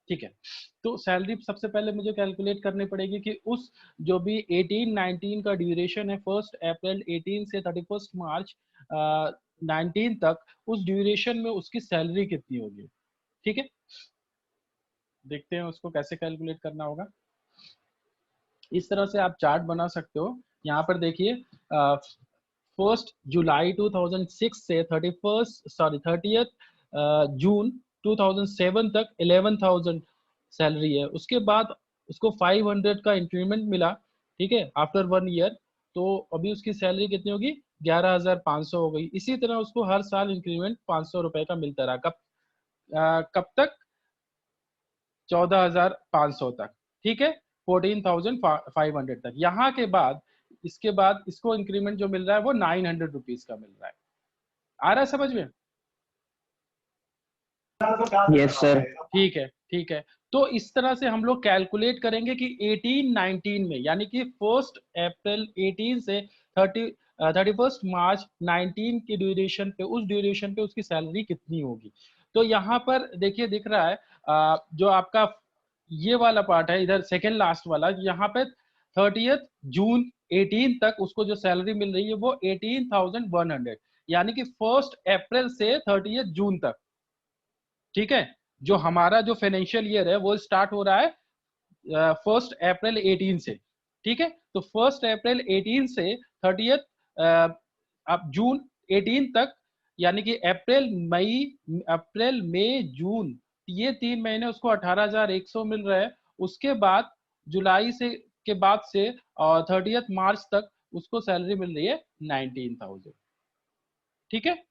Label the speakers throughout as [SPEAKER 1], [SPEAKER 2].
[SPEAKER 1] ठीक है, तो सैलरी सबसे पहले मुझे कैलकुलेट करनी पड़ेगी कि उस जो भी 18-19 का ड्यूरेशन है, 1 अप्रैल 18 से 31 मार्च 19 तक, उस ड्यूरेशन में उसकी सैलरी कितनी होगी। ठीक है, देखते हैं उसको कैसे कैलकुलेट करना होगा। इस तरह से आप चार्ट बना सकते हो। यहाँ पर देखिए 1 जुलाई 2006 से 30 जून 2007 तक 11,000 सैलरी है। उसके बाद उसको 500 का इंक्रीमेंट मिला, ठीक है, आफ्टर 1 ईयर, तो अभी उसकी सैलरी कितनी होगी, 11,500 हो गई। इसी तरह उसको हर साल इंक्रीमेंट 500 रुपए का मिलता रहा। कब तक, 14,500 तक, ठीक है, 14,500 तक। यहाँ के बाद, इसके बाद इसको इंक्रीमेंट जो मिल रहा है वो 900 रुपीज का मिल रहा है। आ रहा है समझ में?
[SPEAKER 2] Yes sir.
[SPEAKER 1] ठीक है, ठीक है। तो इस तरह से हम लोग कैलकुलेट करेंगे कि 18-19 में, यानी कि 1 अप्रैल 18 से 31 मार्च 19 की ड्यूरेशन पे, उस ड्यूरेशन पे उसकी सैलरी कितनी होगी। तो यहाँ पर देखिए दिख रहा है जो आपका ये वाला पार्ट है, इधर सेकेंड लास्ट वाला, यहाँ पे 30 जून 18 तक उसको जो सैलरी मिल रही है वो 18,100, यानी कि 1 अप्रैल से 30 जून तक। ठीक है, जो हमारा जो फाइनेंशियल ईयर है वो स्टार्ट हो रहा है 1 अप्रैल 18 से। ठीक है, तो 1 अप्रैल 18 से 30 अब जून 18 तक, यानी कि अप्रैल मई जून, ये 3 महीने उसको 18,100 मिल रहा है। उसके बाद जुलाई से के बाद से 30 मार्च तक उसको सैलरी मिल रही है 19,000। ठीक है, तो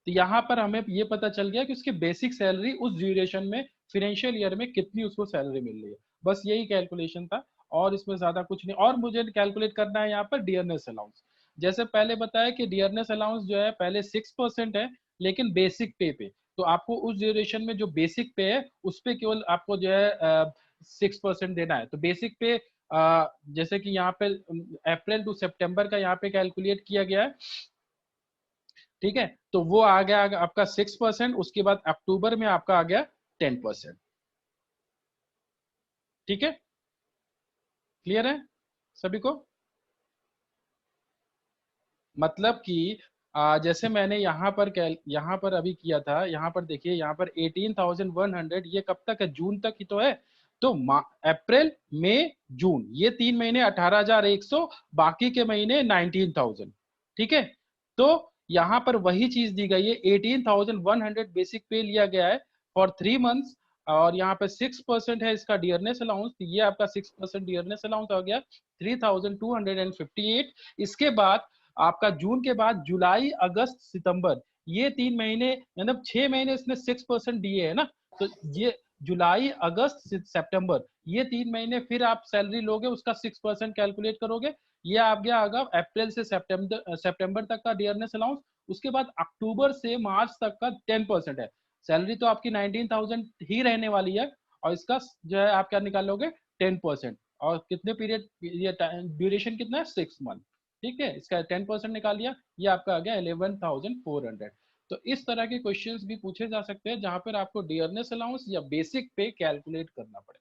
[SPEAKER 1] यहाँ पर हमें ये पता चल गया कि उसकी बेसिक सैलरी उस ड्यूरेशन में, फाइनेंशियल ईयर में, कितनी उसको सैलरी मिल रही है। बस यही कैलकुलेशन था, और इसमें ज्यादा कुछ नहीं। और मुझे कैलकुलेट करना है यहाँ पर डियरनेस अलाउंस। जैसे पहले बताया कि डियरनेस अलाउंस जो है पहले 6% है, लेकिन बेसिक पे तो आपको उस ड्यूरेशन में जो बेसिक पे है उस पे केवल आपको जो है 6% देना है। तो बेसिक पे जैसे कि यहाँ पे अप्रैल टू सितंबर का यहाँ पे कैलकुलेट किया गया है। ठीक है, तो वो आ गया आपका 6%। उसके बाद अक्टूबर में आपका आ गया 10%। ठीक है, क्लियर है सभी को? मतलब कि जैसे मैंने यहाँ पर अभी किया था, यहाँ पर देखिए, यहाँ पर 18,100, ये कब तक है, जून तक ही तो है। तो अप्रैल मई जून, ये 3 महीने 18,100, बाकी के महीने 19,000। ठीक है, तो यहाँ पर वही चीज दी गई है, 18,100 बेसिक पे लिया गया है फॉर 3 मंथ्स, और यहाँ पे 6% है इसका डियरनेस अलाउंस। ये आपका 6% डियरनेस अलाउंस हो गया 3,258। इसके बाद आपका जून के बाद जुलाई अगस्त सितंबर, ये 3 महीने, मतलब 6 महीने इसने 6% दिए है ना, तो ये जुलाई अगस्त सितंबर, ये 3 महीने फिर आप सैलरी लोगे, उसका 6% कैलकुलेट करोगे, ये आ गया आगा अप्रैल से सितंबर तक का डियरनेस अलाउंस। उसके बाद अक्टूबर से मार्च तक का 10% है। सैलरी तो आपकी 19,000 ही रहने वाली है, और इसका जो है आप क्या निकालोगे, 10%। और कितने पीरियड, ये ड्यूरेशन कितना है, 6 मंथ। ठीक है, इसका 10% निकाल लिया, ये आपका आ गया 11,400। तो इस तरह के क्वेश्चंस भी पूछे जा सकते हैं जहां पर आपको डियरनेस अलाउंस या बेसिक पे कैलकुलेट करना पड़े।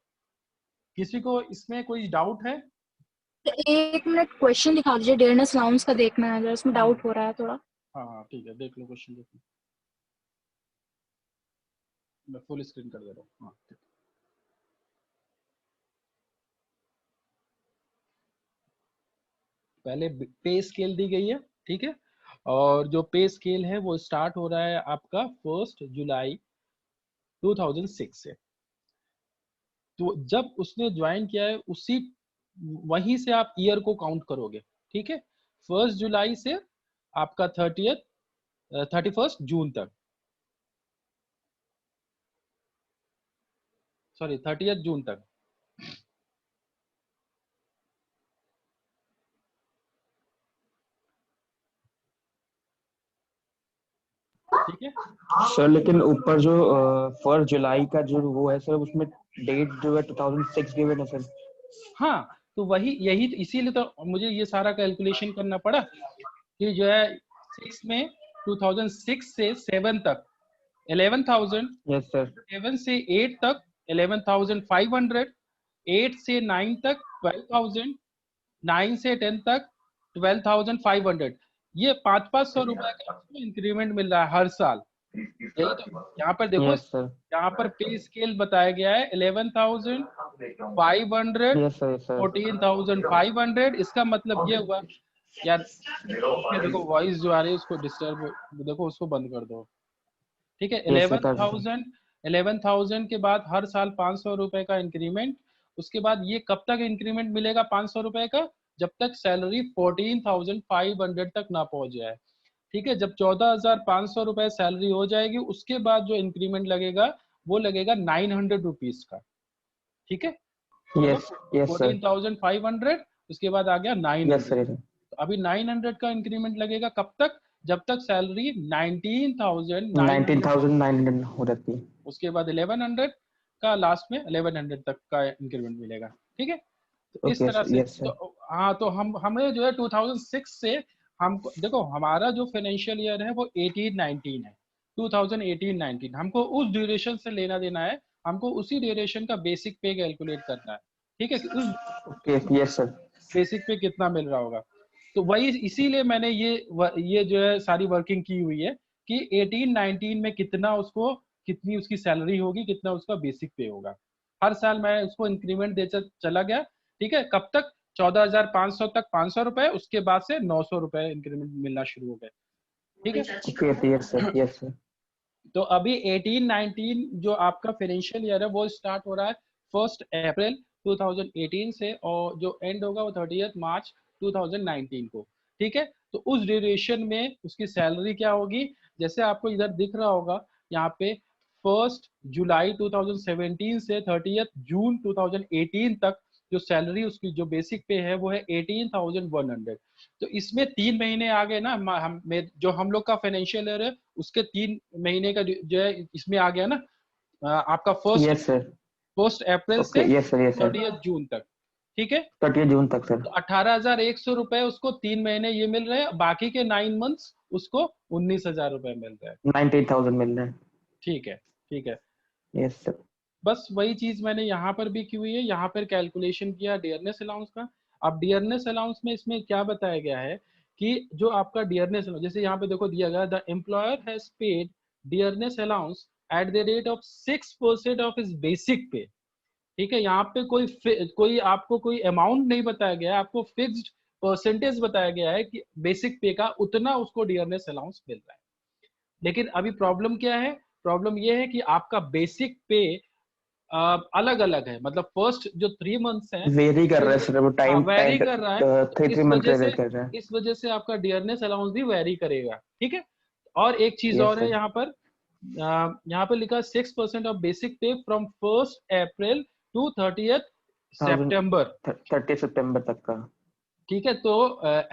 [SPEAKER 1] किसी को इसमें कोई डाउट है?
[SPEAKER 3] 1 मिनट, क्वेश्चन दिखा दीजिए, डियरनेस अलाउंस का देखना है, उसमें डाउट हो रहा है थोड़ा।
[SPEAKER 1] हाँ हाँ ठीक है, देख लो क्वेश्चन, देख लो, मैं फुल स्क्रीन कर दे रहा हूँ। हाँ ठीक है। पहले पे स्केल दी गई है, ठीक है, और जो पे स्केल है वो स्टार्ट हो रहा है आपका 1 जुलाई 2006 से। तो जब उसने ज्वाइन किया है, उसी वहीं से आप ईयर को काउंट करोगे। ठीक है, 1 जुलाई से आपका 31 जून तक, सॉरी 30 जून तक। ठीक है
[SPEAKER 2] सर, लेकिन ऊपर जो 1 जुलाई का जो वो है सर, उसमें डेट जो है 2006 गिवन है सर।
[SPEAKER 1] हाँ, तो वही, यही तो, इसीलिए तो मुझे ये सारा कैलकुलेशन करना पड़ा कि जो है 6 में 2006 से 7 तक 11,000,
[SPEAKER 2] यस सर।
[SPEAKER 1] 7 से 8 तक 11,500, 8 से 9 तक 12,000, 9 से 10 तक 12,500। ये 500 रुपए का इंक्रीमेंट मिल रहा है हर साल। यही तो यहाँ पर देखो,
[SPEAKER 2] यस सर,
[SPEAKER 1] यहाँ पर पे स्केल बताया गया है 11,500,
[SPEAKER 2] यस सर, यस सर,
[SPEAKER 1] 14,500। इसका मतलब ये हुआ यार, ये देखो वॉइस जो आ रही है उसको डिस्टर्ब, देखो उसको बंद कर दो, ठीक है।
[SPEAKER 2] यस सर,
[SPEAKER 1] 11,000 के बाद हर साल 500 रुपए का इंक्रीमेंट। उसके बाद ये कब तक इंक्रीमेंट मिलेगा 500 रुपए का? जब तक सैलरी 14,500 तक ना पहुंच जाए, ठीक है। जब 14,500 रुपए सैलरी हो जाएगी, उसके बाद जो इंक्रीमेंट लगेगा वो लगेगा 900 रुपीज का, ठीक है।
[SPEAKER 2] यस, यस सर,
[SPEAKER 1] 14,500, उसके बाद आ गया
[SPEAKER 2] यस
[SPEAKER 1] 900।
[SPEAKER 2] सर,
[SPEAKER 1] तो अभी 900 का इंक्रीमेंट लगेगा कब तक? जब तक सैलरी 19,900
[SPEAKER 2] 19,900 हो जाती है।
[SPEAKER 1] उसके बाद 1100 का लास्ट में 1100 तक का इंक्रीमेंट मिलेगा, ठीक है। तो इस
[SPEAKER 2] ओके
[SPEAKER 1] तरह
[SPEAKER 2] सर,
[SPEAKER 1] से
[SPEAKER 2] यस सर,
[SPEAKER 1] तो हाँ, तो हमें जो है 2006 से हमको देखो, हमारा जो फाइनेंशियल ईयर है वो 18-19 है, 2018-19 हमको उस ड्यूरेशन से लेना देना है। हमको उसी ड्यूरेशन का बेसिक पे कैलकुलेट करना है, ठीक है, कि उस
[SPEAKER 2] ओके, यस सर,
[SPEAKER 1] बेसिक पे कितना मिल रहा होगा। तो वही इसीलिए मैंने ये जो है सारी वर्किंग की हुई है कि 18-19 में कितना उसको, कितनी उसकी सैलरी होगी, कितना उसका बेसिक पे होगा। हर साल मैं उसको इंक्रीमेंट दे चला गया, ठीक है। कब तक? 14,500 तक 500 रुपए, उसके बाद से 900 रुपए इंक्रीमेंट मिलना शुरू हो गए, ठीक है।
[SPEAKER 2] Okay, yes sir, yes sir,
[SPEAKER 1] तो अभी 18-19 जो आपका फाइनेंशियल ईयर है वो स्टार्ट हो रहा है 1 अप्रैल 2018 से, और जो एंड होगा वो 30 मार्च 2019 को, ठीक है। तो उस ड्यूरेशन में उसकी सैलरी क्या होगी? जैसे आपको इधर दिख रहा होगा यहाँ पे, 1 जुलाई 2017 से 30 जून 2018 तक जो सैलरी उसकी जो बेसिक पे है वो है 18,100। तो इसमें 3 महीने आ गए ना, जो हम लोग का फाइनेंशियल ईयर है उसके 3 महीने का जो है इसमें आ गया ना, आपका
[SPEAKER 2] यस सर,
[SPEAKER 1] 1 अप्रैल
[SPEAKER 2] ओके,
[SPEAKER 1] से
[SPEAKER 2] यस सर, यस सर,
[SPEAKER 1] 30 जून तक, ठीक है।
[SPEAKER 2] 30 जून तक सर,
[SPEAKER 1] तो 18,100 रुपए उसको 3 महीने ये मिल रहे हैं, बाकी के 9 मंथ्स उसको 19,000 रुपए मिल रहे हैं,
[SPEAKER 2] 19,000 मिल रहा है।
[SPEAKER 1] ठीक है, ठीक है।
[SPEAKER 2] यस सर,
[SPEAKER 1] बस वही चीज मैंने यहाँ पर भी की हुई है, यहाँ पर कैलकुलेशन किया डियरनेस अलाउंस का। अब डियरनेस अलाउंस में इसमें क्या बताया गया है कि जो आपका डियरनेस, जैसे यहाँ पे देखो दिया गया, the employer has paid dearness allowance eight the rate of 6% of his basic पे, ठीक है। यहाँ पे कोई आपको कोई अमाउंट नहीं बताया गया है, आपको फिक्स्ड परसेंटेज बताया गया है कि बेसिक पे का उतना उसको डियरनेस अलाउंस मिल रहा है। लेकिन अभी प्रॉब्लम क्या है? प्रॉब्लम ये है कि आपका बेसिक पे अलग अलग है, मतलब फर्स्ट जो 3 मंथ्स हैं
[SPEAKER 2] वेरी कर रहा है सर, वो
[SPEAKER 1] हाँ
[SPEAKER 2] टाइम
[SPEAKER 1] वैरी
[SPEAKER 2] टाइम
[SPEAKER 1] कर रहा है। तो
[SPEAKER 2] 3 मंथ का वेरी कर रहा है।
[SPEAKER 1] इस वजह से आपका डियरनेस अलाउंस भी वैरी करेगा, ठीक है। और एक चीज
[SPEAKER 2] यस
[SPEAKER 1] और है
[SPEAKER 2] सर,
[SPEAKER 1] यहाँ पर, यहाँ पे लिखा 6% ऑफ बेसिक पे फ्रॉम 1 अप्रैल टू 30 सितंबर,
[SPEAKER 2] 30 सितंबर तक का।
[SPEAKER 1] ठीक है। तो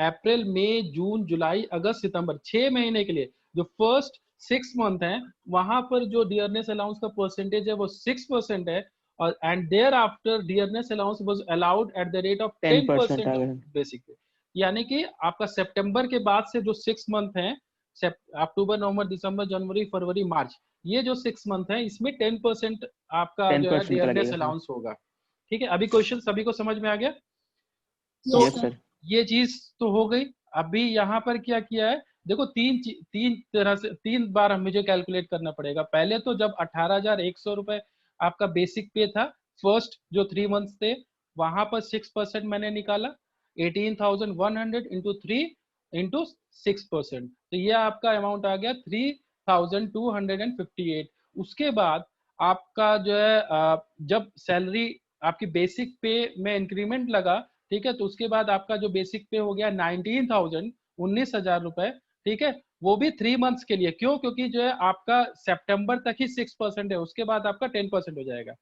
[SPEAKER 1] अप्रैल, मई, जून, जुलाई, अगस्त, सितंबर 6 महीने के लिए जो फर्स्ट 6 मंथ है, वहां पर जो डियरनेस अलाउंस का परसेंटेज है वो 6% है, और and thereafter dearness allowance was allowed at the rate of
[SPEAKER 2] 10%
[SPEAKER 1] 10%
[SPEAKER 2] आ
[SPEAKER 1] ऑफ
[SPEAKER 2] गया।
[SPEAKER 1] Basic pay. यानी कि आपका सितंबर के बाद से जो 6 मंथ है, अक्टूबर, नवंबर, दिसंबर, जनवरी, फरवरी, मार्च, ये जो 6 मंथ है इसमें 10% आपका जो है
[SPEAKER 2] 10% का
[SPEAKER 1] डियरनेस
[SPEAKER 2] लगेगा सर।
[SPEAKER 1] अलाउंस होगा, ठीक है। अभी क्वेश्चन सभी को समझ में आ गया? तो
[SPEAKER 3] यस
[SPEAKER 2] यस
[SPEAKER 3] सर।
[SPEAKER 2] सर,
[SPEAKER 1] ये चीज तो हो गई। अभी यहाँ पर क्या किया है, देखो तीन तरह से 3 बार मुझे कैलकुलेट करना पड़ेगा। पहले तो जब 18,100 रुपए आपका बेसिक पे था, फर्स्ट जो 3 मंथ्स थे, वहां पर 6% मैंने निकाला, 18,100 इंटू 3 इंटू 6%, तो ये आपका अमाउंट आ गया 3,258। उसके बाद आपका जो है जब सैलरी आपकी बेसिक पे में इंक्रीमेंट लगा, ठीक है, तो उसके बाद आपका जो बेसिक पे हो गया 19,000, 19,000 रुपए, ठीक है। वो भी 3 मंथ्स के लिए, क्यों? क्योंकि जो है आपका सितंबर तक ही 6% है, उसके बाद आपका 10% हो जाएगा।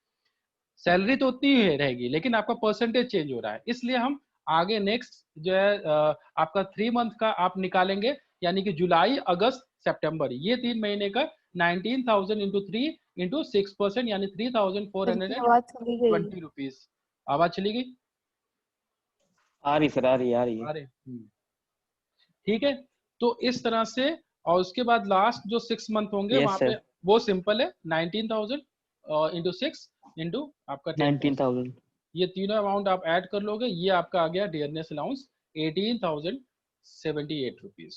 [SPEAKER 1] सैलरी तो उतनी ही रहेगी, लेकिन आपका परसेंटेज चेंज हो रहा है, इसलिए हम आगे नेक्स्ट जो है आपका 3 मंथ का आप निकालेंगे, यानी कि जुलाई, अगस्त, सितंबर, ये 3 महीने का 19,000 इंटू 3 इंटू 6%, यानी
[SPEAKER 3] सर की आवाज चली गई।
[SPEAKER 1] 3,420 रुपीज। आवाज चली गई?
[SPEAKER 2] आ रही सर, आ रही, आ रही है।
[SPEAKER 1] अरे ठीक है। तो इस तरह से, और उसके बाद लास्ट जो 6 मंथ होंगे
[SPEAKER 2] यस
[SPEAKER 1] वहां पे
[SPEAKER 2] सर,
[SPEAKER 1] वो सिंपल है 19,000, इंटू 6 इंटू आपका 10%।
[SPEAKER 2] 19,000।
[SPEAKER 1] ये तीनों अमाउंट आप ऐड कर लोगे, ये आपका आ गया डियरनेस अलाउंस 18,078 रुपीज।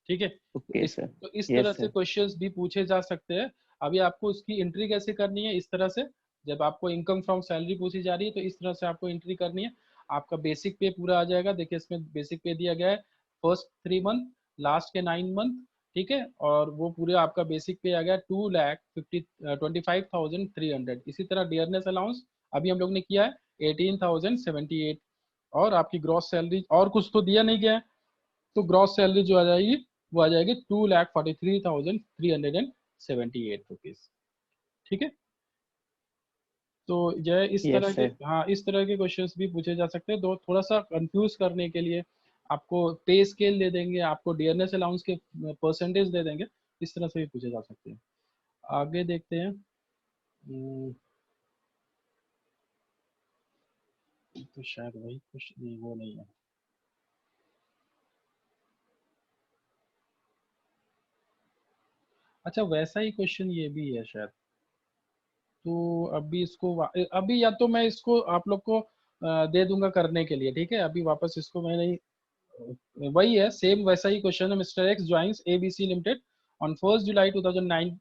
[SPEAKER 1] ठीक है,
[SPEAKER 2] ओके सर।
[SPEAKER 1] तो इस तरह
[SPEAKER 2] यस
[SPEAKER 1] से
[SPEAKER 2] सर।
[SPEAKER 1] क्वेश्चंस भी पूछे जा सकते हैं। अभी आपको उसकी एंट्री कैसे करनी है, इस तरह से जब आपको इनकम फ्रॉम सैलरी पूछी जा रही है तो इस तरह से आपको एंट्री करनी है। आपका बेसिक पे पूरा आ जाएगा, देखिए इसमें बेसिक पे दिया गया है फर्स्ट 3 मंथ, लास्ट के 9 मंथ, ठीक है, और वो पूरे आपका बेसिक पे आ गया 2,25,300। इसी तरह डियरनेस अलाउंस अभी हम लोग ने किया है 18,078, और आपकी ग्रॉस सैलरी और कुछ तो दिया नहीं गया है, तो ग्रॉस सैलरी जो आ जाएगी वो आ जाएगी 2,43,378 रुपीज। ठीक है, तो यह इस तरह
[SPEAKER 2] यस
[SPEAKER 1] के,
[SPEAKER 2] सर।
[SPEAKER 1] हाँ इस तरह के क्वेश्चंस भी पूछे जा सकते हैं। दो थोड़ा सा कंफ्यूज करने के लिए आपको पे स्केल दे देंगे, आपको डियरनेस अलाउंस के परसेंटेज दे देंगे, इस तरह से भी पूछे जा सकते हैं। आगे देखते हैं। तो शायद वही क्वेश्चन नहीं, वो नहीं है। अच्छा, वैसा ही क्वेश्चन ये भी है शायद। तो अभी इसको अभी या तो मैं इसको आप लोग को दे दूंगा करने के लिए, ठीक है, अभी वापस इसको मैं नहीं, वही है सेम वैसा ही क्वेश्चन है। Mister x joins ABC limited on 1 July 2009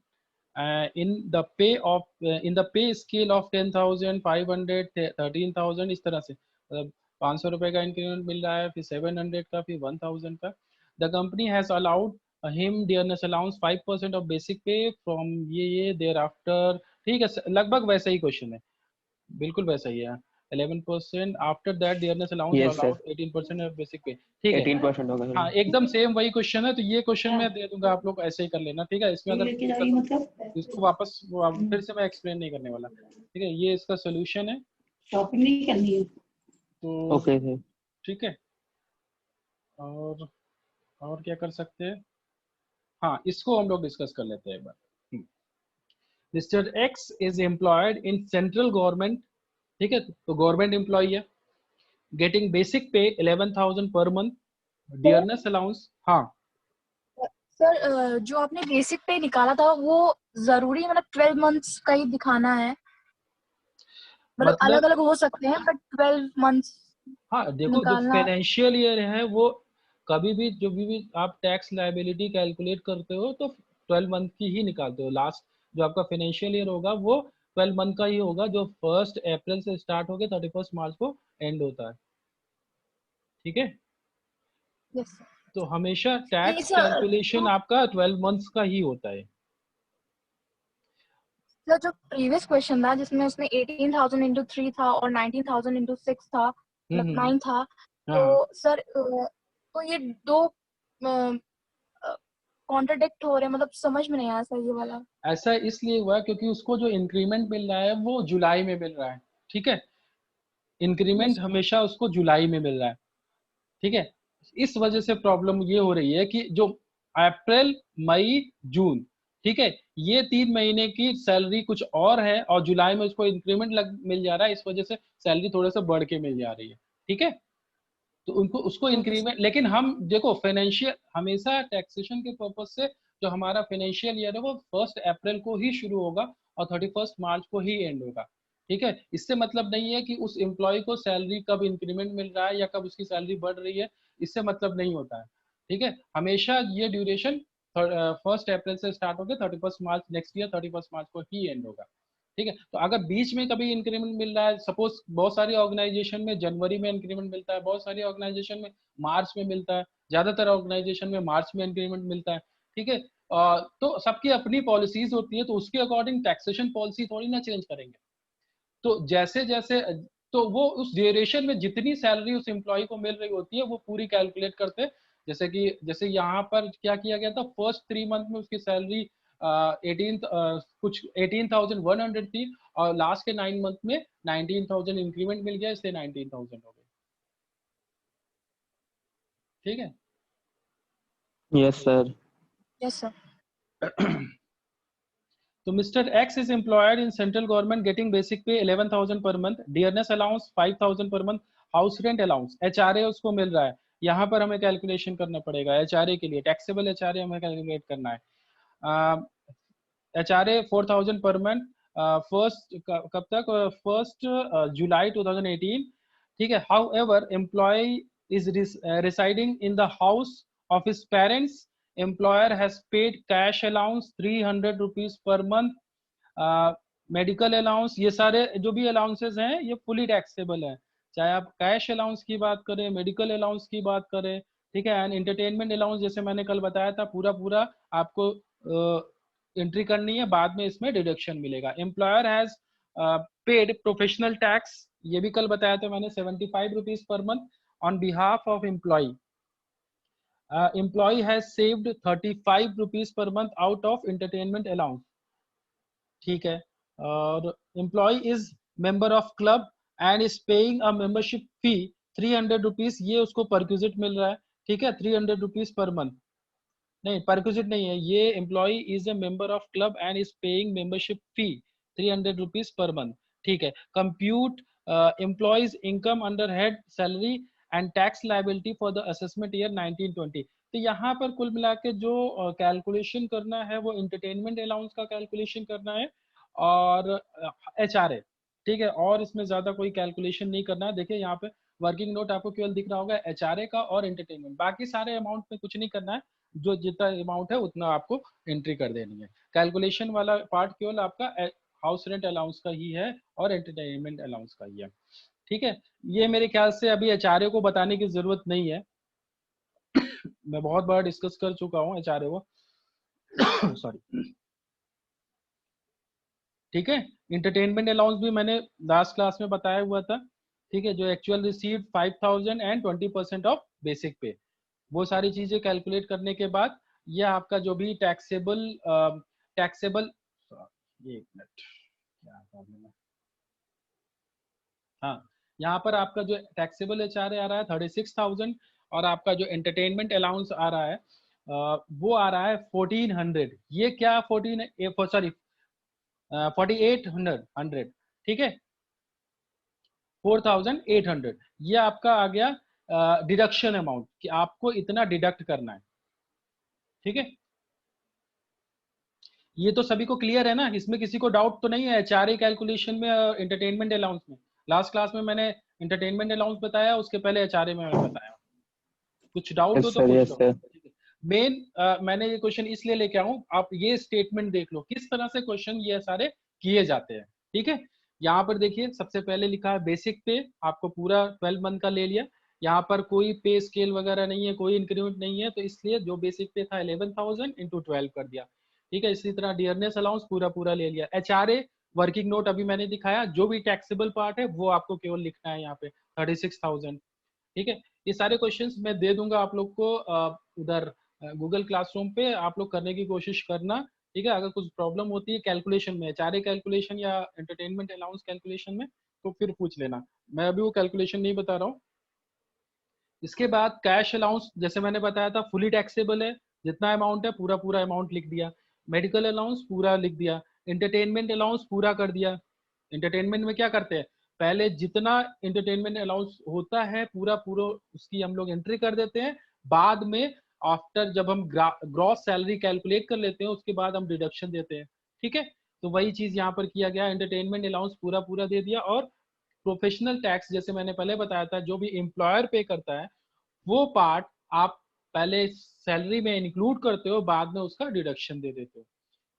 [SPEAKER 1] in the pay of in the pay scale of 10,000, 500, 13,000, इस तरह से, मतलब 500 रुपए का इंक्रीमेंट मिल रहा है, फिर 700 का, फिर 1,000 का। The company has allowed him dearness allowance 5% of basic पे फ्रॉम ये देयर आफ्टर। ठीक है, लगभग वैसा ही क्वेश्चन है, बिल्कुल वैसा ही है। 11% after that dearness allowance
[SPEAKER 2] yes
[SPEAKER 1] allowed
[SPEAKER 2] sir.
[SPEAKER 1] 18% of basic पे। ठीक है,
[SPEAKER 2] 18% होगा
[SPEAKER 1] हाँ
[SPEAKER 2] सर।
[SPEAKER 1] एकदम सेम वही क्वेश्चन है, तो ये क्वेश्चन मैं दे दूंगा, आप लोग ऐसे ही कर लेना। ठीक है, इसमें अगर
[SPEAKER 4] लेके जा
[SPEAKER 1] इसका
[SPEAKER 4] रही मतलब
[SPEAKER 1] इसको वापस फिर से मैं एक्सप्लेन नहीं करने वाला। ठीक है, ये इसका सोल्यूशन है।
[SPEAKER 4] शॉपिंग नहीं करनी है।
[SPEAKER 1] तो
[SPEAKER 2] ओके सर।
[SPEAKER 1] ठीक है, और क्या कर सकते हैं, हाँ इसको हम लोग डिस्कस कर लेते हैं एक बार। Mister X is employed in central government, ठीक है, तो गवर्नमेंट एम्प्लॉय है, getting basic pay 11,000 per month, dearness allowance, हाँ
[SPEAKER 3] सर जो आपने बेसिक पे निकाला था वो जरूरी मतलब 12 मंथ्स का ही दिखाना है, मतलब अलग
[SPEAKER 1] मतलब
[SPEAKER 3] अलग हो सकते हैं बट 12 मंथ्स
[SPEAKER 1] हाँ देखो, जो
[SPEAKER 3] निकालना।
[SPEAKER 1] फाइनेंशियल ईयर है वो कभी भी जो भी आप टैक्स लायबिलिटी कैलकुलेट करते हो तो 12 मंथ की ही निकालते हो। लास्ट जो आपका फाइनेंशियल ईयर होगा वो 12 मंथ का ही होगा, जो 1 अप्रैल से स्टार्ट होकर 31 मार्च को एंड होता है। ठीक है,
[SPEAKER 3] यस
[SPEAKER 1] तो हमेशा
[SPEAKER 3] नहीं
[SPEAKER 1] टैक्स
[SPEAKER 3] सर,
[SPEAKER 1] कैलकुलेशन आपका 12 मंथ्स का ही होता है।
[SPEAKER 3] जो प्रीवियस क्वेश्चन था जिसमें उसने 18,000 इंटू 3 था और 19,000 इंटू 6 था, मतलब
[SPEAKER 1] हम्म,
[SPEAKER 3] 9 था,
[SPEAKER 1] हाँ हाँ।
[SPEAKER 3] तो सर तो ये दो कॉन्ट्रडिक्ट हो रहे हैं, मतलब समझ में नहीं आया सर ये वाला।
[SPEAKER 1] ऐसा इसलिए हुआ क्योंकि उसको जो इंक्रीमेंट मिल रहा है वो जुलाई में मिल रहा है। ठीक है, इंक्रीमेंट
[SPEAKER 3] यस
[SPEAKER 1] हमेशा उसको जुलाई में मिल रहा है। ठीक है, इस वजह से प्रॉब्लम ये हो रही है कि जो अप्रैल, मई, जून, ठीक है, ये 3 महीने की सैलरी कुछ और है और जुलाई में उसको इंक्रीमेंट मिल जा रहा है, इस वजह से सैलरी थोड़ा सा बढ़ के मिल जा रही है। ठीक है, तो उनको उसको
[SPEAKER 3] ओके सर।
[SPEAKER 1] इंक्रीमेंट, लेकिन हम देखो फाइनेंशियल हमेशा टैक्सेशन के पर्पज से जो हमारा फाइनेंशियल ईयर है वो 1 अप्रैल को ही शुरू होगा और 31 मार्च को ही एंड होगा। ठीक है, इससे मतलब नहीं है कि उस एम्प्लॉय को सैलरी कब इंक्रीमेंट मिल रहा है या कब उसकी सैलरी बढ़ रही है, इससे मतलब नहीं होता है। ठीक है, हमेशा ये ड्यूरेशन 1 अप्रैल से स्टार्ट होकर 31 मार्च नेक्स्ट ईयर 31 मार्च को ही एंड होगा। ठीक है, तो अगर बीच में कभी इंक्रीमेंट मिल रहा है, सपोज बहुत सारी ऑर्गेनाइजेशन में जनवरी में इंक्रीमेंट मिलता है, बहुत सारी ऑर्गेनाइजेशन में मार्च में मिलता है, ज्यादातर ऑर्गेनाइजेशन में मार्च में इंक्रीमेंट मिलता है। ठीक है, तो सबकी अपनी पॉलिसीज होती है, तो उसके अकॉर्डिंग टैक्सेशन पॉलिसी थोड़ी ना चेंज करेंगे। तो जैसे जैसे तो वो उस ड्यूरेशन में जितनी सैलरी उस एम्प्लॉय को मिल रही होती है वो पूरी कैलकुलेट करते हैं। जैसे यहाँ पर क्या किया गया था, फर्स्ट 3 मंथ में उसकी सैलरी 18,100 थी और लास्ट के 9 मंथ में 19,000 इंक्रीमेंट मिल गया, इसलिए 19,000 हो गई। ठीक है,
[SPEAKER 2] यस सर।
[SPEAKER 3] Yes sir.
[SPEAKER 1] तो mister X is employed in central government getting basic pay 11,000 per month, dearness allowance 5,000 per month, house rent allowance HRA उसको मिल रहा है। यहाँ पर हमें कैलकुलेशन करना पड़ेगा एचआरए के लिए, टैक्सेबल एचआरए हमें कैलकुलेट करना है। एचआरए 4,000 पर मंथ, फर्स्ट कब तक, 1 जुलाई 2018, ठीक है। However employee is residing in the house of his parents, employer has paid cash allowance 300 rupees per month, medical allowance, ये सारे जो भी अलाउंसेस हैं ये फुली टैक्सेबल है, चाहे आप कैश अलाउंस की बात करें, मेडिकल अलाउंस की बात करें, ठीक है। एंड एंटरटेनमेंट अलाउंस जैसे मैंने कल बताया था, पूरा पूरा आपको एंट्री करनी है, बाद में इसमें डिडक्शन मिलेगा। Employer has paid professional tax, ये भी कल बताया था मैंने, 75 rupees per month on behalf of employee. Employee has saved 35 rupees per month out of entertainment allowance, ठीक है। और employee is member of club and is paying a membership fee 300 rupees, ये उसको परक्यूजिट मिल रहा है, ठीक है, 300 रुपीज पर मंथ। नहीं, परक्यूजिट नहीं है ये, employee is a member of club and is paying membership fee 300 rupees per month, ठीक है। Compute employee's income under head salary and tax liability for the assessment year 1920। तो यहाँ पर कुल मिला के जो कैलकुलेशन करना है वो एंटरटेनमेंट अलाउंस का कैलकुलेशन करना है और HRA, ठीक है। और इसमें ज्यादा कोई कैलकुलेशन नहीं करना है। देखिए यहाँ पे वर्किंग नोट आपको केवल दिख रहा होगा HRA का और एंटरटेनमेंट, बाकी सारे अमाउंट में कुछ नहीं करना है, जो जितना अमाउंट है उतना आपको एंट्री कर देनी है। कैलकुलेशन वाला पार्ट केवल आपका हाउस रेंट अलाउंस का ही है और एंटरटेनमेंट अलाउंस का ही है, ठीक है। ये मेरे ख्याल से अभी HRA को बताने की जरूरत नहीं है, मैं बहुत बार डिस्कस कर चुका हूँ HRA को सॉरी, ठीक है। इंटरटेनमेंट अलाउंस भी मैंने लास्ट क्लास में बताया हुआ था, ठीक है, जो actual receive 5000 and 20% of basic पे, वो सारी चीजें कैलकुलेट करने के बाद ये आपका जो भी टैक्सेबल टैक्सेबल एक मिनट क्या प्रॉब्लम है, हाँ, यहाँ पर आपका जो टैक्सेबल HRA आ रहा है 36,000 और आपका जो एंटरटेनमेंट अलाउंस आ रहा है वो आ रहा है 1400। ये क्या 14 सॉरी 4800, ठीक है, 4800, ये आपका आ गया डिडक्शन अमाउंट कि आपको इतना डिडक्ट करना है, ठीक है। ये तो सभी को क्लियर है ना, इसमें किसी को डाउट तो नहीं है HRA कैलकुलेशन में और एंटरटेनमेंट अलाउंस में। लास्ट क्लास में मैंने एंटरटेनमेंट अलाउंस बताया, उसके पहले HRA में मैंने बताया, कुछ डाउट हो तो पूछ
[SPEAKER 2] यस
[SPEAKER 1] लो।
[SPEAKER 2] सर।
[SPEAKER 1] मेन मैंने ये क्वेश्चन इसलिए लेके आऊं, आप ये स्टेटमेंट देख लो किस तरह से क्वेश्चन ये सारे किए जाते हैं, ठीक है। यहाँ पर देखिए सबसे पहले लिखा है बेसिक पे, आपको पूरा 12 मंथ का ले लिया, यहाँ पर कोई पे स्केल वगैरह नहीं है, कोई इंक्रीमेंट नहीं है, तो इसलिए जो बेसिक पे था 11,000 इंटू 12 कर दिया, ठीक है। इसी तरह डियरनेस अलाउंस पूरा पूरा ले लिया। HRA वर्किंग नोट अभी मैंने दिखाया, जो भी टैक्सेबल पार्ट है वो आपको केवल लिखना है यहाँ पे 36,000, ठीक है। ये सारे क्वेश्चंस मैं दे दूंगा आप लोग को उधर गूगल क्लासरूम पे, आप लोग करने की कोशिश करना, ठीक है। अगर कुछ प्रॉब्लम होती है कैलकुलेशन में, HRA कैलकुलेशन या एंटरटेनमेंट अलाउंस कैलकुलेशन में, तो फिर पूछ लेना, मैं अभी वो कैलकुलेशन नहीं बता रहा हूँ। इसके बाद कैश अलाउंस जैसे मैंने बताया था फुली टैक्सेबल है, जितना अमाउंट है पूरा पूरा अमाउंट लिख दिया। मेडिकल अलाउंस पूरा लिख दिया। एंटरटेनमेंट अलाउंस पूरा कर दिया। एंटरटेनमेंट में क्या करते हैं, पहले जितना एंटरटेनमेंट अलाउंस होता है पूरा पूरा उसकी हम लोग एंट्री कर देते हैं, बाद में आफ्टर जब हम ग्रॉस सैलरी कैलकुलेट कर लेते हैं उसके बाद हम डिडक्शन देते हैं, ठीक है। तो वही चीज यहाँ पर किया गया, एंटरटेनमेंट अलाउंस पूरा पूरा दे दिया। और प्रोफेशनल टैक्स जैसे मैंने पहले बताया था, जो भी एम्प्लॉयर पे करता है वो पार्ट आप पहले सैलरी में इंक्लूड करते हो, बाद में उसका डिडक्शन दे देते हो,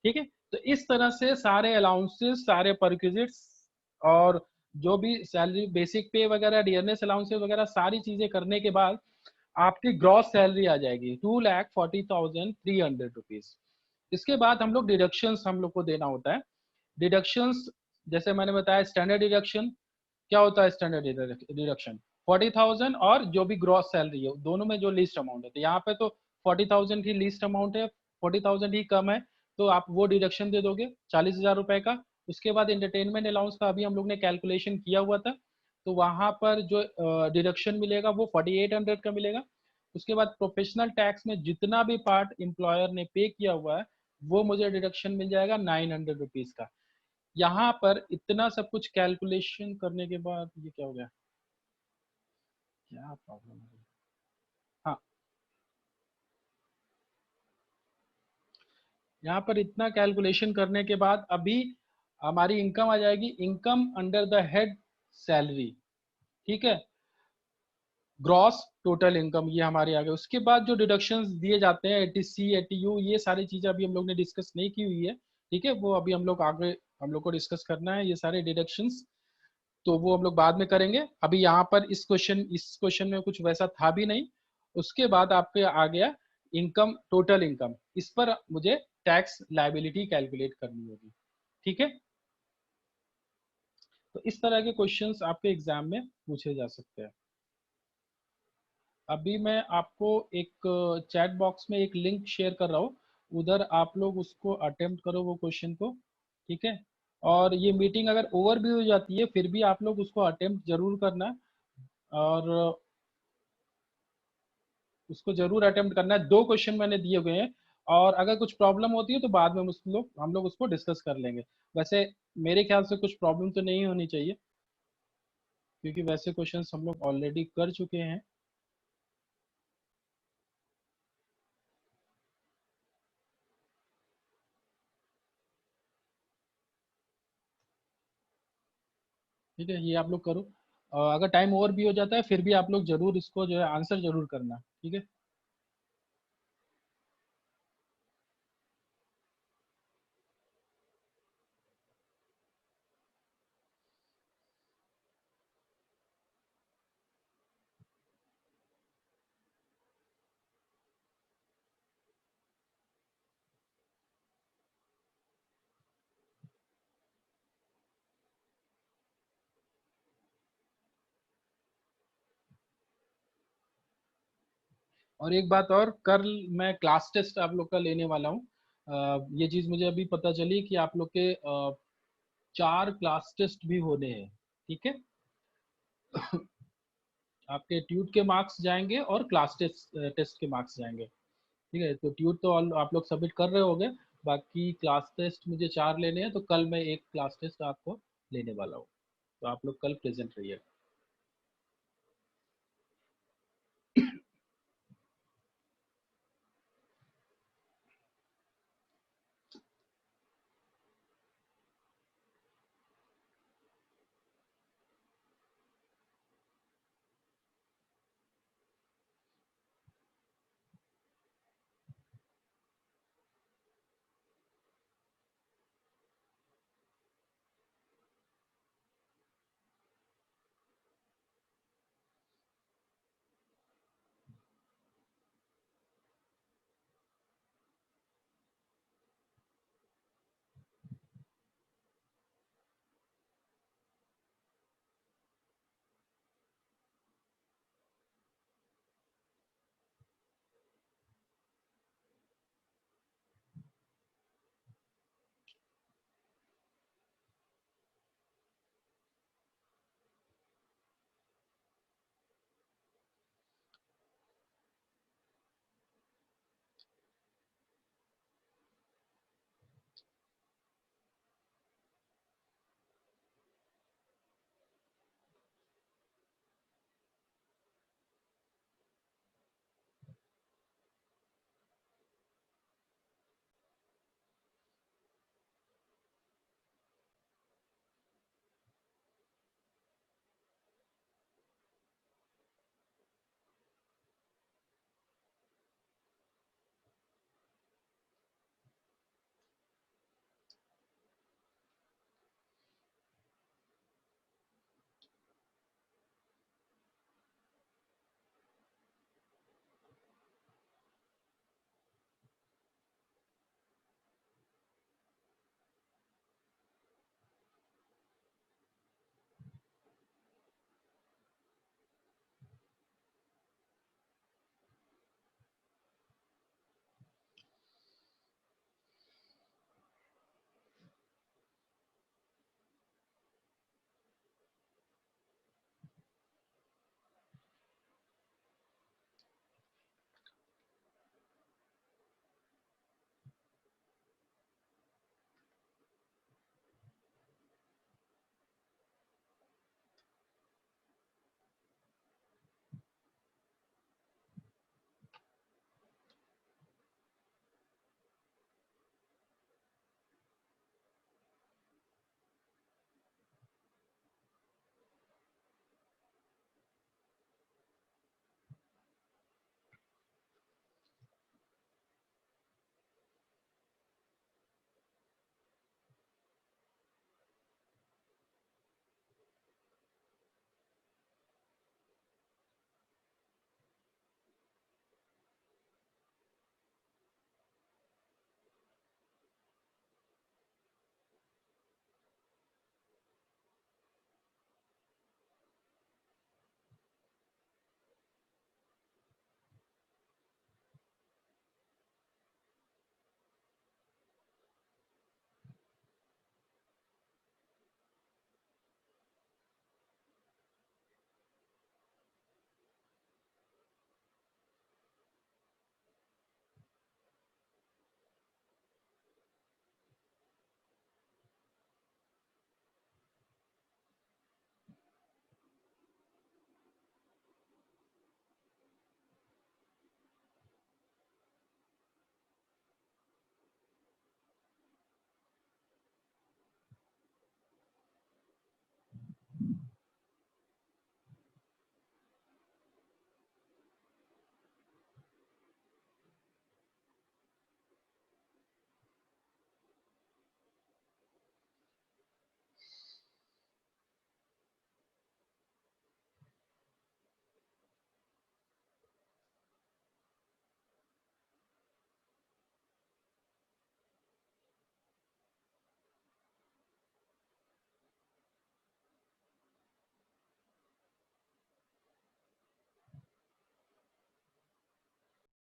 [SPEAKER 1] ठीक है। तो इस तरह से सारे अलाउंसेस, सारे परक्विजिट्स और जो भी सैलरी बेसिक पे वगैरह डियरनेस अलाउंसेस वगैरह सारी चीजें करने के बाद आपकी ग्रॉस सैलरी आ जाएगी 2,40,300 रुपीज। इसके बाद हम लोग डिडक्शंस हम लोग को देना होता है। डिडक्शंस जैसे मैंने बताया, स्टैंडर्ड डिडक्शन क्या होता है, स्टैंडर्ड डिडक्शन 40,000 और जो भी ग्रॉस सैलरी है दोनों में जो लिस्ट अमाउंट है, तो यहाँ पे तो 40,000 की लिस्ट अमाउंट है, 40,000 ही कम है, तो आप वो डिडक्शन दे दोगे 40,000 रुपए का। उसके बाद एंटरटेनमेंट अलाउंस का अभी हम लोग ने कैलकुलेशन किया हुआ था, तो वहां पर जो डिडक्शन मिलेगा वो 4800 का मिलेगा। उसके बाद प्रोफेशनल टैक्स में जितना भी पार्ट एम्प्लॉयर ने पे किया हुआ है वो मुझे डिडक्शन मिल जाएगा 900 रुपीज का। यहाँ पर इतना सब कुछ कैलकुलेशन करने के बाद ये क्या हो गया, क्या प्रॉब्लम है, हाँ, यहाँ पर इतना कैलकुलेशन करने के बाद अभी हमारी इनकम आ जाएगी income under the head salary, ठीक है, ग्रॉस टोटल इनकम, ये हमारे आ गए। उसके बाद जो डिडक्शंस दिए जाते हैं, एटीसी, एटीयू, ये सारी चीजें अभी हम लोग ने डिस्कस नहीं की हुई है, ठीक है, वो अभी हम लोग आगे हम लोग को डिस्कस करना है ये सारे डिडक्शंस, तो वो हम लोग बाद में करेंगे। अभी यहाँ पर इस क्वेश्चन में कुछ वैसा था भी नहीं। उसके बाद आपके आ गया इनकम, टोटल इनकम, इस पर मुझे टैक्स लायबिलिटी कैलकुलेट करनी होगी, ठीक है। तो इस तरह के क्वेश्चंस आपके एग्जाम में पूछे जा सकते हैं। अभी मैं आपको एक चैट बॉक्स में एक लिंक शेयर कर रहा हूँ, उधर आप लोग उसको अटेम्प्ट करो वो क्वेश्चन को, ठीक है। और ये मीटिंग अगर ओवर भी हो जाती है फिर भी आप लोग उसको अटेम्प्ट जरूर करना है, और उसको जरूर अटेम्प्ट करना है। 2 क्वेश्चन मैंने दिए हुए हैं, और अगर कुछ प्रॉब्लम होती है तो बाद में हम लोग उसको डिस्कस कर लेंगे। वैसे मेरे ख्याल से कुछ प्रॉब्लम तो नहीं होनी चाहिए, क्योंकि वैसे क्वेश्चंस हम लोग ऑलरेडी कर चुके हैं। ठीक है, ये आप लोग करो। अगर टाइम ओवर भी हो जाता है फिर भी आप लोग जरूर इसको जो है आंसर जरूर करना, ठीक है। और एक बात और, कल मैं क्लास टेस्ट आप लोग का लेने वाला हूँ। ये चीज मुझे अभी पता चली कि आप लोग के 4 क्लास टेस्ट भी होने हैं, ठीक है। आपके ट्यूट के मार्क्स जाएंगे और क्लास टेस्ट के मार्क्स जाएंगे, ठीक है। तो ट्यूट तो आप लोग सबमिट कर रहे होंगे, बाकी क्लास टेस्ट मुझे 4 लेने हैं, तो कल मैं एक क्लास टेस्ट आपको लेने वाला हूँ, तो आप लोग कल प्रेजेंट रहिए।